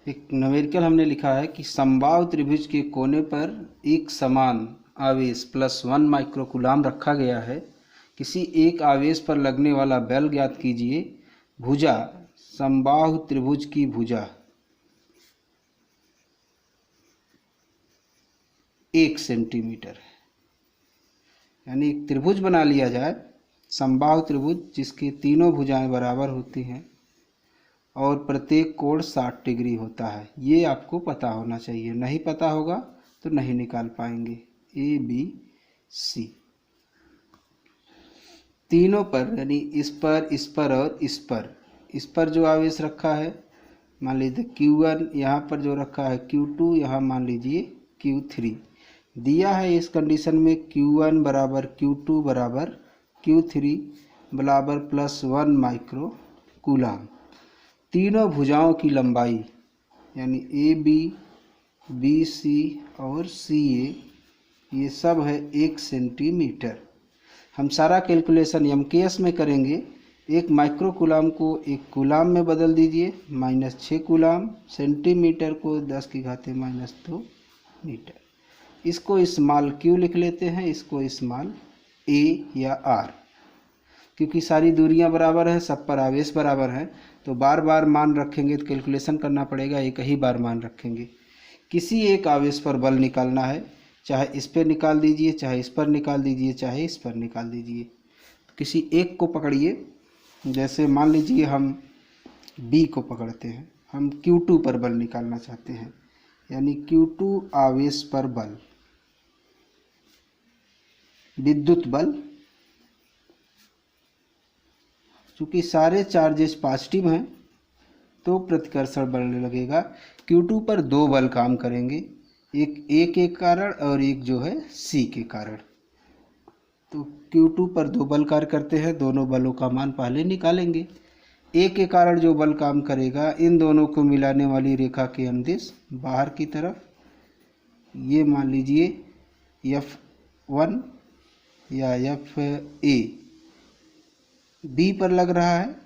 एक न्यूमेरिकल हमने लिखा है कि समबाहु त्रिभुज के कोने पर एक समान आवेश +1 माइक्रोकूलाम रखा गया है। किसी एक आवेश पर लगने वाला बल ज्ञात कीजिए। भुजा समबाहु त्रिभुज की भुजा 1 सेंटीमीटर है। यानी एक त्रिभुज बना लिया जाए, समबाहु त्रिभुज जिसके तीनों भुजाएं बराबर होती हैं और प्रत्येक कोण 60 डिग्री होता है। ये आपको पता होना चाहिए, नहीं पता होगा तो नहीं निकाल पाएंगे। ए बी सी तीनों पर, यानी इस पर और इस पर जो आवेश रखा है, मान लीजिए Q1, यहाँ पर जो रखा है Q2, यहाँ मान लीजिए Q3 दिया है। इस कंडीशन में Q1 बराबर Q2 बराबर Q3 बराबर +1 माइक्रोकूलाम। तीनों भुजाओं की लंबाई यानी AB, BC और CA ये सब है 1 सेंटीमीटर। हम सारा कैलकुलेशन MKS में करेंगे। एक माइक्रोकूलाम को एक कूलाम में बदल दीजिए, -6 कूलाम। सेंटीमीटर को 10⁻² मीटर। इसको स्मॉल q लिख लेते हैं, इसको स्मॉल a या r। क्योंकि सारी दूरियां बराबर है, सब पर आवेश बराबर है, तो बार बार मान रखेंगे तो कैलकुलेशन करना पड़ेगा, एक ही बार मान रखेंगे। किसी एक आवेश पर बल निकालना है, चाहे इस पर निकाल दीजिए, चाहे इस पर निकाल दीजिए, चाहे इस पर निकाल दीजिए। किसी एक को पकड़िए, जैसे मान लीजिए हम B को पकड़ते हैं, हम Q2 पर बल निकालना चाहते हैं, यानी Q2 आवेश पर बल, विद्युत बल। चूँकि सारे चार्जेस पॉजिटिव हैं तो प्रतिकर्षण बल लगेगा। Q2 पर 2 बल काम करेंगे, एक A के कारण और एक जो है C के कारण। तो Q2 पर 2 बल कार्य करते हैं, दोनों बलों का मान पहले निकालेंगे। A के कारण जो बल काम करेगा, इन दोनों को मिलाने वाली रेखा के अनुदिश बाहर की तरफ, ये मान लीजिए F1 या FA B पर लग रहा है,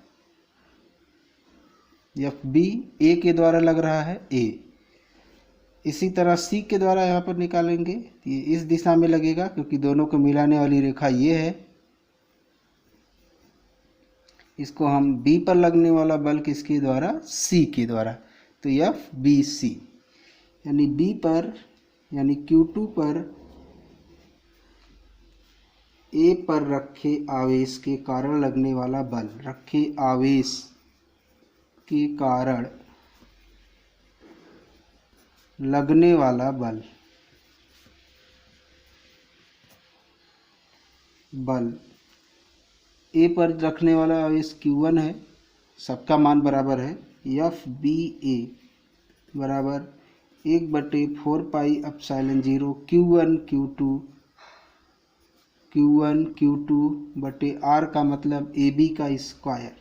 FB A के द्वारा लग रहा है A। इसी तरह C के द्वारा यहाँ पर निकालेंगे, ये इस दिशा में लगेगा क्योंकि दोनों को मिलाने वाली रेखा ये है। इसको हम B पर लगने वाला बल किसके द्वारा, C के द्वारा, तो FBC। यानी B पर, यानी Q2 पर A पर रखे आवेश के कारण लगने वाला बल, रखे आवेश के कारण लगने वाला बल, A पर रखने वाला आवेश Q1 है, सबका मान बराबर है। FBA बराबर 1/4πε0 Q1 Q2 बटे R का मतलब AB का स्क्वायर,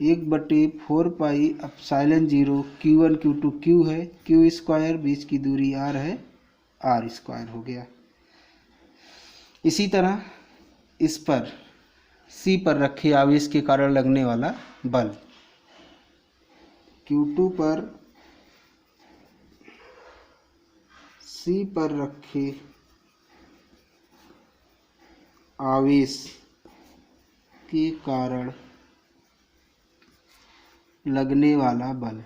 1/4πε0 Q1 Q2 Q है, Q स्क्वायर, बीच की दूरी R है, R स्क्वायर हो गया। इसी तरह इस पर C पर रखे आवेश के कारण लगने वाला बल, Q2 पर C पर रखे आवेश के कारण लगने वाला बल,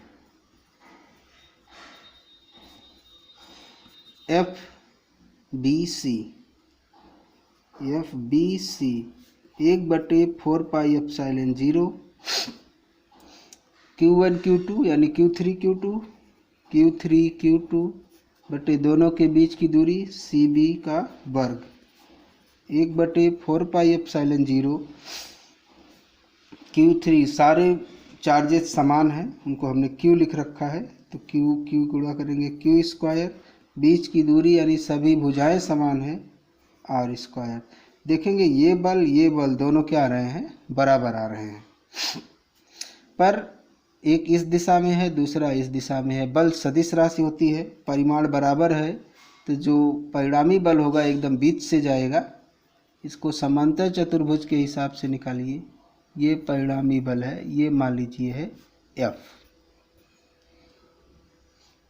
FBC 1/4πε0 Q1 Q2 यानी Q3 Q2 बटे दोनों के बीच की दूरी CB का वर्ग, 1/4πε0 Q3, सारे चार्जेस समान हैं, उनको हमने Q लिख रखा है, तो Q गुणा करेंगे Q स्क्वायर, बीच की दूरी यानी सभी भुजाएं समान हैं, R स्क्वायर। देखेंगे ये बल दोनों क्या आ रहे हैं, बराबर आ रहे हैं, पर एक इस दिशा में है, दूसरा इस दिशा में है। बल सदिश राशि होती है, परिमाण बराबर है, तो जो परिणामी बल होगा एकदम बीच से जाएगा। इसको समांतर चतुर्भुज के हिसाब से निकालिए, ये परिणामी बल है, ये मान लीजिए है F।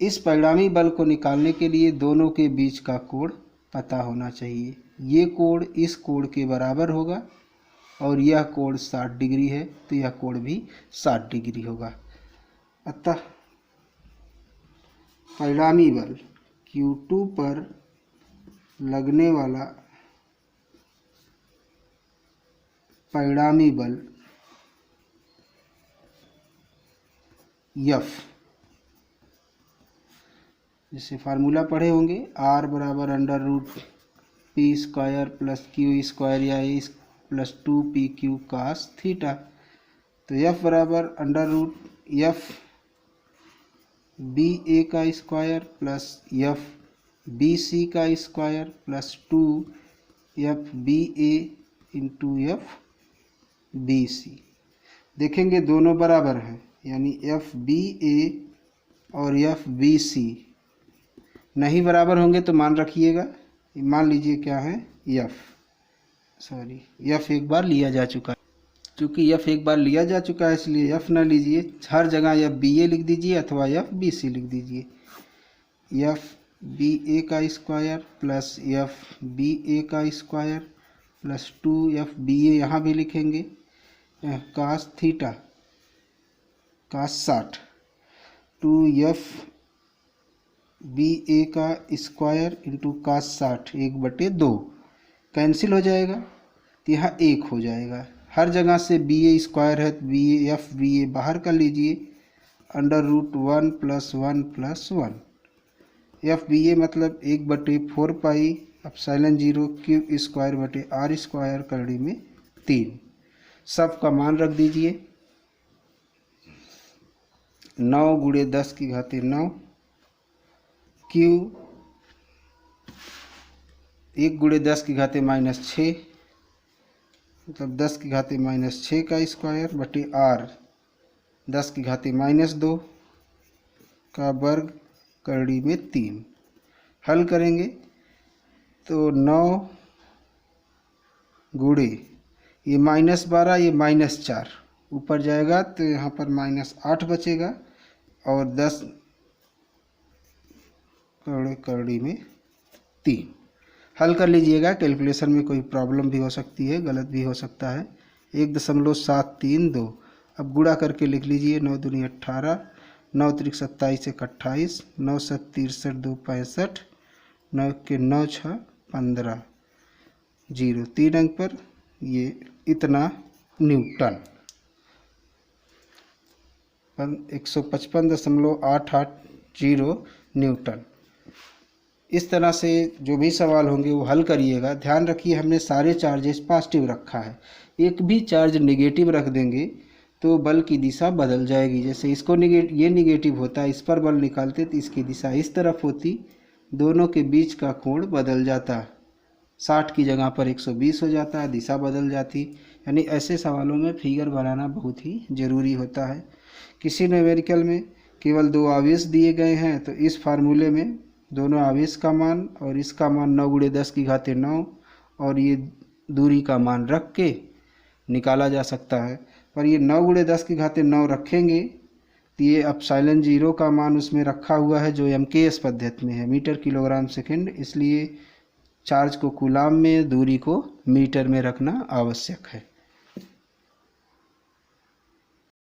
इस परिणामी बल को निकालने के लिए दोनों के बीच का कोण पता होना चाहिए। ये कोण इस कोण के बराबर होगा और यह कोण 60 डिग्री है, तो यह कोण भी 60 डिग्री होगा। अतः परिणामी बल Q2 पर लगने वाला परिणामी बल F, जिससे फार्मूला पढ़े होंगे, R बराबर under root p square plus q square या a plus 2pq cos theta. तो F बराबर under root F B A का square plus F B C का square plus 2f B A into F B C. देखेंगे दोनों बराबर हैं, यानी एफ बी ए और एफ बी सी नहीं बराबर होंगे तो मान रखिएगा, मान लीजिए क्या है एफ एक बार लिया जा चुका है। चूँकि एफ एक बार लिया जा चुका है इसलिए एफ ना लीजिए, हर जगह एफ बी ए लिख दीजिए अथवा एफ बी सी लिख दीजिए। एफ बी ए का square plus F B A का स्क्वायर प्लस 2f बी ए यहाँ भी लिखेंगे, cos theta cos 60 2f B A का स्क्वायर इंटू कास 60 1/2 कैंसिल हो जाएगा, तो यहाँ 1 हो जाएगा। हर जगह से बी ए स्क्वायर है तो एफ बी ए बाहर कर लीजिए, अंडर रूट 1 + 1 + 1 एफ बी ए मतलब 1/4 पाई एप्सिलॉन 0 क्यू स्क्वायर बटे आर स्क्वायर करड़ी में 3। सब का मान रख दीजिए, 9 × 10⁻9 क्यू 1 × 10⁻6 मतलब 10⁻6 का स्क्वायर बटे आर 10⁻2 का वर्ग करड़ी में 3। हल करेंगे तो 9 गुणे ये -12 ये -4 ऊपर जाएगा तो यहाँ पर -8 बचेगा और 10 करड़ी में 3। हल कर लीजिएगा, कैलकुलेशन में कोई प्रॉब्लम भी हो सकती है, गलत भी हो सकता है। 1.732 अब गुणा करके लिख लीजिए, 9 दूनी 18 9 × 27 = 28 9 × 7 = 63 2 = 65 9 के 9 6 15 0 3 अंक पर ये इतना न्यूटन 155.880 न्यूटन। इस तरह से जो भी सवाल होंगे वो हल करिएगा। ध्यान रखिए हमने सारे चार्जेस पॉजिटिव रखा है, एक भी चार्ज नेगेटिव रख देंगे तो बल की दिशा बदल जाएगी। जैसे इसको ये नेगेटिव होता है, इस पर बल निकालते तो इसकी दिशा इस तरफ होती, दोनों के बीच का कोण बदल जाता, 60 की जगह पर 120 हो जाता है, दिशा बदल जाती। यानी ऐसे सवालों में फिगर बनाना बहुत ही ज़रूरी होता है। किसी न्यूमेरिकल में केवल 2 आवेश दिए गए हैं तो इस फार्मूले में दोनों आवेश का मान और इसका मान 9 × 10⁻9 और ये दूरी का मान रख के निकाला जा सकता है। पर ये 9 × 10⁻9 रखेंगे तो ये एप्सिलॉन 0 का मान उसमें रखा हुआ है जो MKS पद्धति में है, मीटर किलोग्राम सेकंड, इसलिए चार्ज को कूलाम में, दूरी को मीटर में रखना आवश्यक है।